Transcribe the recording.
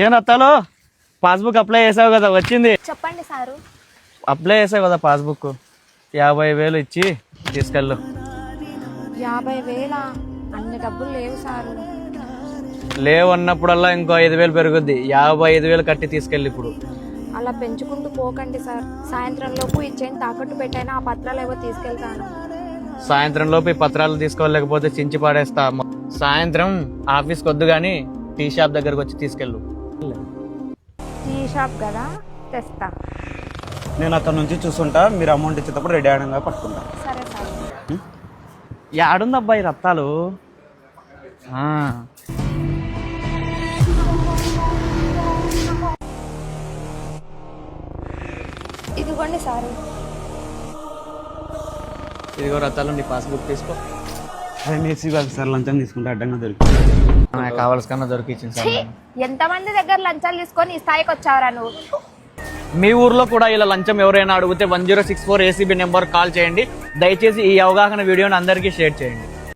ఏనత్తాలో passbook apply చేసావు కదా, వచ్చింది. చెప్పండి సారు. అప్లై చేసావు కదా పాస్బుక్, 50,000 ఇచ్చి తీసుకెళ్ళు. 50,000? అన్ని డబ్బులు లేవు సారు. లేవు అన్నప్పుడల్లా ఇంకో 5,000 పెరుగుద్ది. 55,000 కట్టి తీసుకెళ్ళి ఇప్పుడు. అలా పెంచుకుంటూ పోకండి సార్. సాయంత్రం లోపు ఇచ్చేని తాకట్టు పెట్టైనా ఆ పత్రాలు ఏవో తీసుకెళ్తాను. సాయంత్రం లోపు ఈ పత్రాలు తీసుకోలేకపోతే చించి పాడేస్తా. సాయంత్రం ఆఫీస్కి వద్దు కానీ టీ షాప్ దగ్గరకు వచ్చి తీసుకెళ్ళు. టీ షాప్ కదా, తెస్తా. నేను అక్కడ నుంచి చూసుకుంటా, మీరు అమౌంట్ ఇచ్చేటప్పుడు రెడీ అవడంగా పట్టుకుంటా. సరే సార్. యాడుంది అబ్బాయి రత్తాలు? ఇదిగోండి సారు. ఇదిగో రత్తాలు, నీ పాస్బుక్ తీసుకో. అదే నేసి సార్ లంచం తీసుకుంటే అడ్డంగా దొరికింది. కావాల్సిన దొరికిచ్చింది సార్. ఎంతమంది దగ్గర లంచాలు తీసుకొని ఈ స్థాయికి వచ్చావరా నువ్వు? మీ ఊర్లో కూడా ఇలా లంచం ఎవరైనా అడిగితే 1064 ACB నెంబర్ కాల్ చేయండి. దయచేసి ఈ అవగాహన వీడియోని అందరికీ షేర్ చేయండి.